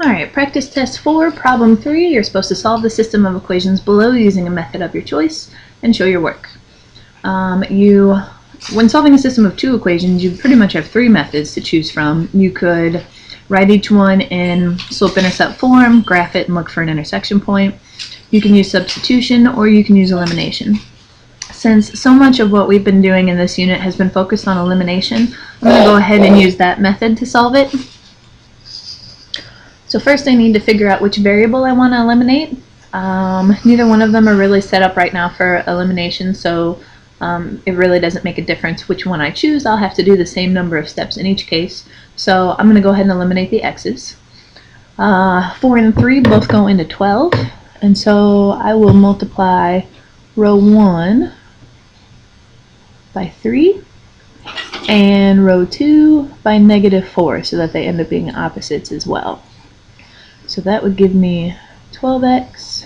Alright, practice test 4, problem 3. You're supposed to solve the system of equations below using a method of your choice and show your work. When solving a system of two equations, you pretty much have three methods to choose from. You could write each one in slope-intercept form, graph it, and look for an intersection point. You can use substitution, or you can use elimination. Since so much of what we've been doing in this unit has been focused on elimination, I'm going to go ahead and use that method to solve it. So first I need to figure out which variable I want to eliminate. Neither one of them are really set up right now for elimination, so it really doesn't make a difference which one I choose. I'll have to do the same number of steps in each case. So I'm going to go ahead and eliminate the x's. 4 and 3 both go into 12, and so I will multiply row 1 by 3 and row 2 by -4, so that they end up being opposites as well. So that would give me 12x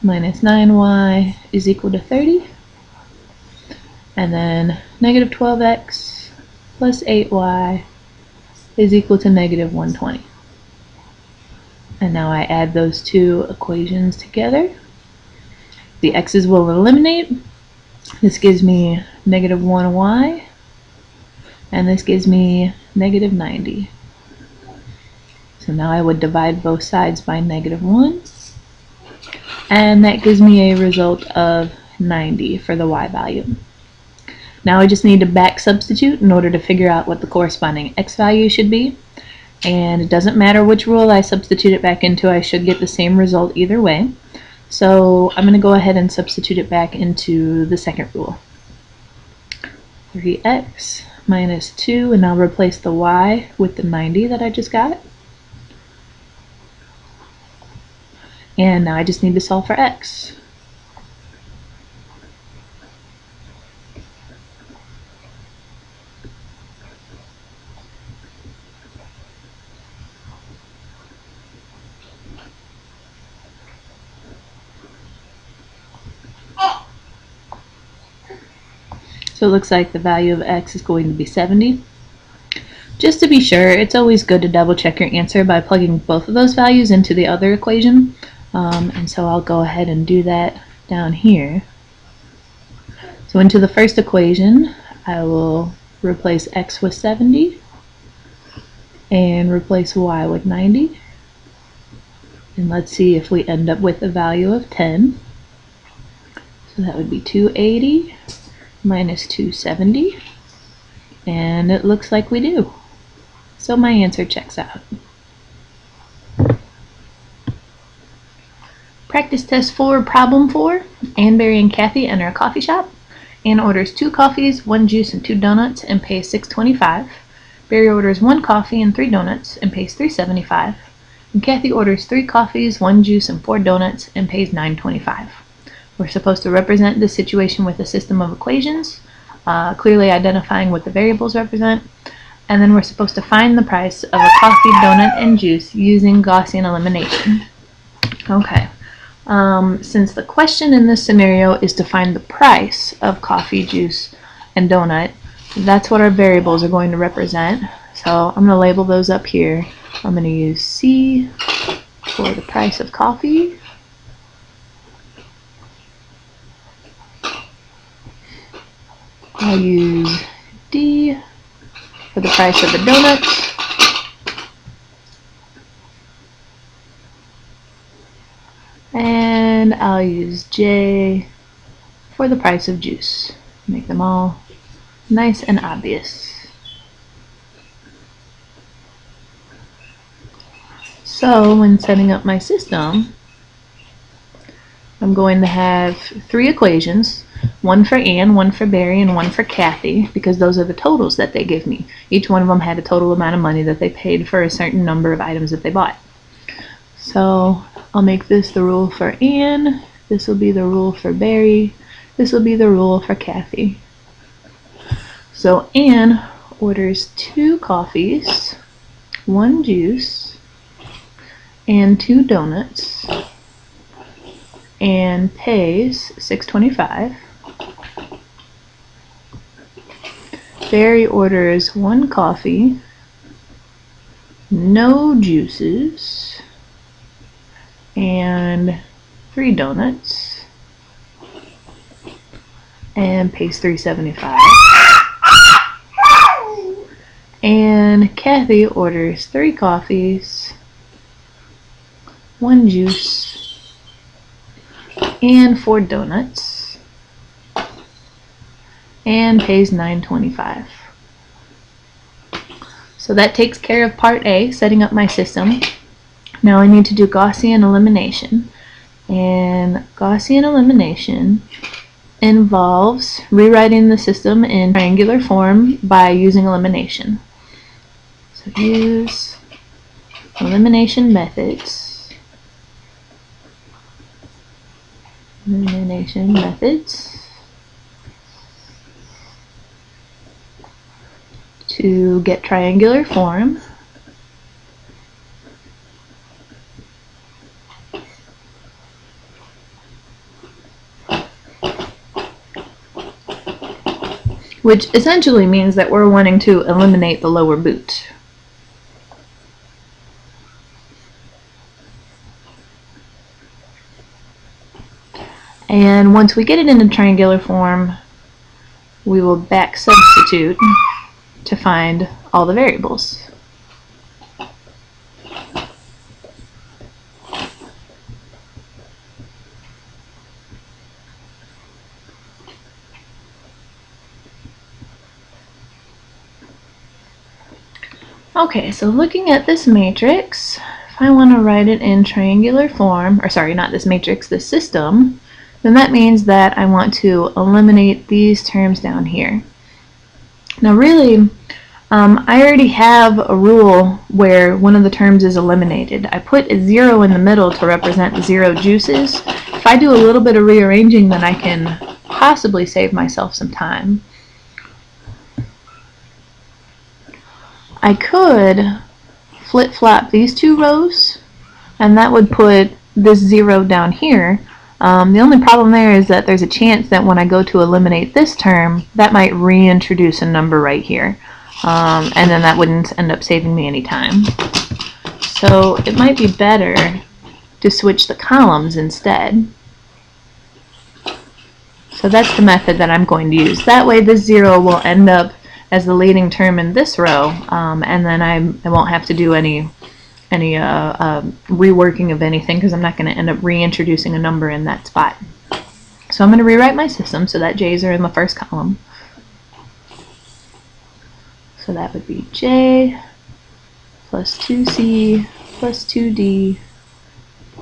minus 9y is equal to 30. And then negative 12x plus 8y is equal to negative 120. And now I add those two equations together. The x's will eliminate. This gives me negative 1y, and this gives me negative 90. So now I would divide both sides by -1, and that gives me a result of 90 for the y value. Now I just need to back substitute in order to figure out what the corresponding x value should be, and it doesn't matter which rule I substitute it back into, I should get the same result either way. So I'm going to go ahead and substitute it back into the second rule. 3x minus 2, and I'll replace the y with the 90 that I just got. And now I just need to solve for x. So it looks like the value of x is going to be 70. Just to be sure, it's always good to double check your answer by plugging both of those values into the other equation. And so I'll go ahead and do that down here. So into the first equation, I will replace x with 70 and replace y with 90. And let's see if we end up with a value of 10. So that would be 280 minus 270. And it looks like we do. So my answer checks out. Practice test 4, problem 4. Ann, Barry, and Kathy enter a coffee shop. Ann orders 2 coffees, 1 juice, and 2 donuts and pays $6.25. Barry orders 1 coffee and 3 donuts and pays $3.75. And Kathy orders 3 coffees, 1 juice, and 4 donuts and pays $9.25. We're supposed to represent this situation with a system of equations, clearly identifying what the variables represent. And then we're supposed to find the price of a coffee, donut, and juice using Gaussian elimination. Okay. Since the question in this scenario is to find the price of coffee, juice, and donut, that's what our variables are going to represent. So I'm going to label those up here. I'm going to use C for the price of coffee. I'll use D for the price of the donuts. And I'll use J for the price of juice. Make them all nice and obvious. So when setting up my system, I'm going to have 3 equations, one for Ann, one for Barry, and one for Kathy, because those are the totals that they give me. Each one of them had a total amount of money that they paid for a certain number of items that they bought. So I'll make this the rule for Ann, this will be the rule for Barry, this will be the rule for Kathy. So Ann orders 2 coffees, 1 juice, and 2 donuts, and pays $6.25. Barry orders 1 coffee, no juices, and 3 donuts, and pays $3.75. And Kathy orders 3 coffees, 1 juice, and 4 donuts, and pays $9.25. So that takes care of part A, setting up my system. Now I need to do Gaussian elimination. And Gaussian elimination involves rewriting the system in triangular form by using elimination. So use elimination methods. Elimination methods to get triangular form. Which essentially means that we're wanting to eliminate the lower boot. And once we get it in a triangular form, we will back substitute to find all the variables. Okay, so looking at this matrix, if I want to write it in triangular form, or sorry, not this matrix, this system, then that means that I want to eliminate these terms down here. Now really, I already have a rule where one of the terms is eliminated. I put a 0 in the middle to represent 0 juices. If I do a little bit of rearranging, then I can possibly save myself some time. I could flip-flop these 2 rows, and that would put this 0 down here. The only problem there is that there's a chance that when I go to eliminate this term, that might reintroduce a number right here. And then that wouldn't end up saving me any time. So it might be better to switch the columns instead. So that's the method that I'm going to use. That way this 0 will end up as the leading term in this row, and then I won't have to do any reworking of anything, because I'm not going to end up reintroducing a number in that spot. So I'm going to rewrite my system so that J's are in the first column. So that would be J plus 2C plus 2D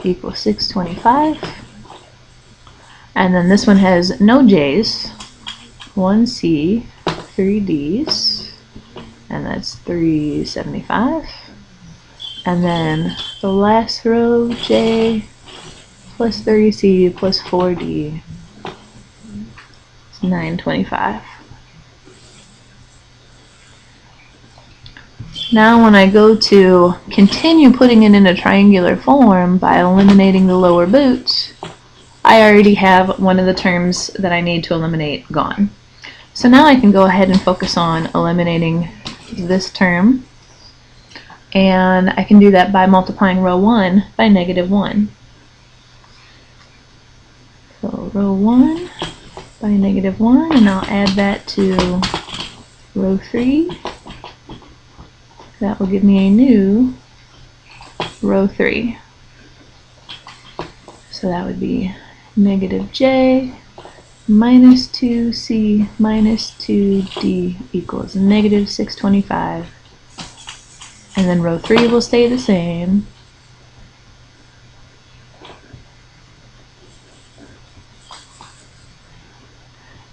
equals 625. And then this one has no J's, 1C, 3 D's, and that's 375. And then the last row, J plus 30C plus 4D is 925. Now when I go to continue putting it in a triangular form by eliminating the lower boot, I already have one of the terms that I need to eliminate gone. So now I can go ahead and focus on eliminating this term, and I can do that by multiplying row 1 by -1. So row 1 by -1, and I'll add that to row 3. That will give me a new row 3. So that would be -J minus 2C minus 2D equals -625. And then row 3 will stay the same.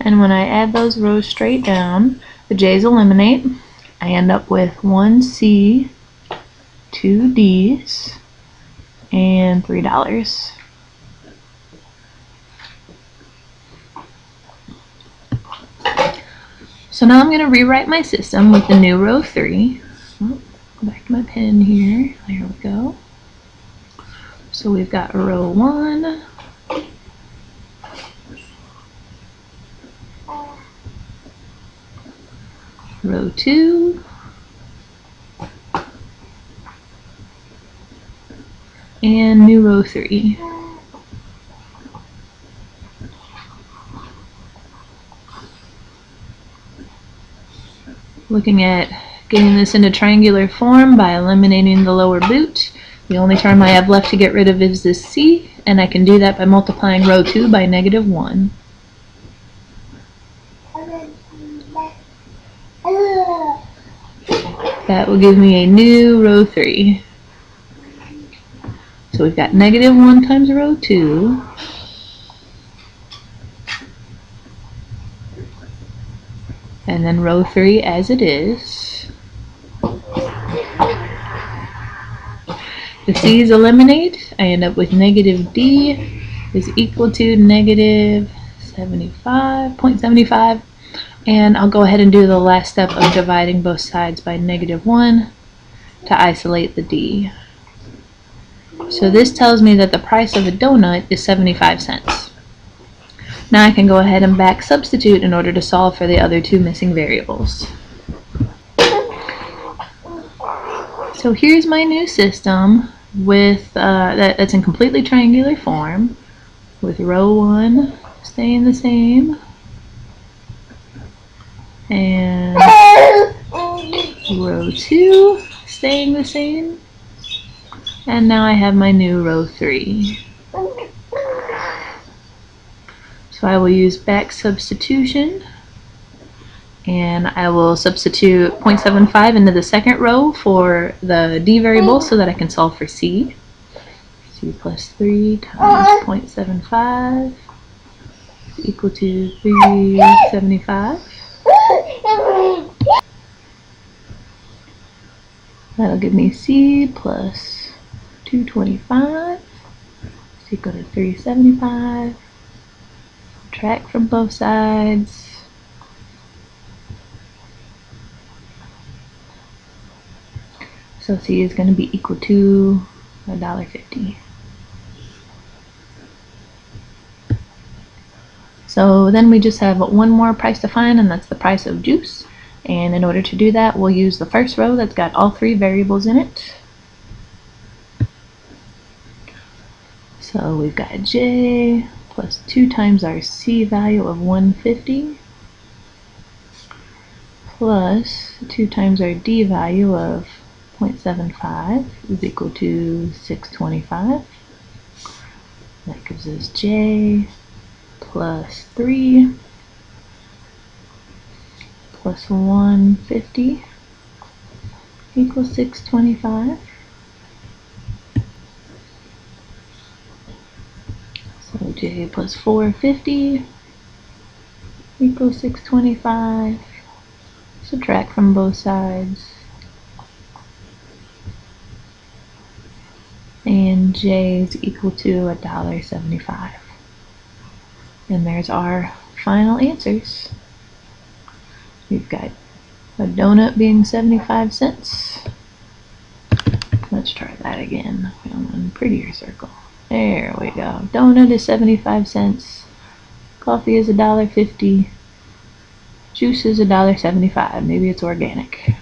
And when I add those rows straight down, the J's eliminate. I end up with 1C, 2 D's, and $3. So now I'm going to rewrite my system with the new row 3. Oh, go back to my pen here. There we go. So we've got row 1, row 2, and new row 3. Looking at getting this into triangular form by eliminating the lower boot. The only term I have left to get rid of is this C, and I can do that by multiplying row 2 by -1. That will give me a new row 3. So we've got -1 times row 2. And then row 3 as it is. The C's eliminate. I end up with -D is equal to -0.75. And I'll go ahead and do the last step of dividing both sides by -1 to isolate the D. So this tells me that the price of a donut is 75 cents. Now I can go ahead and back substitute in order to solve for the other two missing variables. So here's my new system with that's in completely triangular form, with row 1 staying the same and row 2 staying the same, and now I have my new row 3. So I will use back substitution, and I will substitute 0.75 into the second row for the D variable so that I can solve for C. C plus 3 times 0.75 is equal to 375. That'll give me C plus 225 is equal to 375. Subtract from both sides. So C is going to be equal to $1.50. So then we just have one more price to find, and that's the price of juice. And in order to do that, we'll use the first row that's got all 3 variables in it. So we've got J plus 2 times our C value of 150 plus 2 times our D value of 0.75 is equal to 625. That gives us J plus 3 plus 150 equals 625. So J plus 450 equals 625. Subtract from both sides. And J is equal to $1.75. And there's our final answers. We've got a donut being 75 cents. Let's try that again on a prettier circle. There we go. Donut is 75 cents. Coffee is $1.50. Juice is $1.75. Maybe it's organic.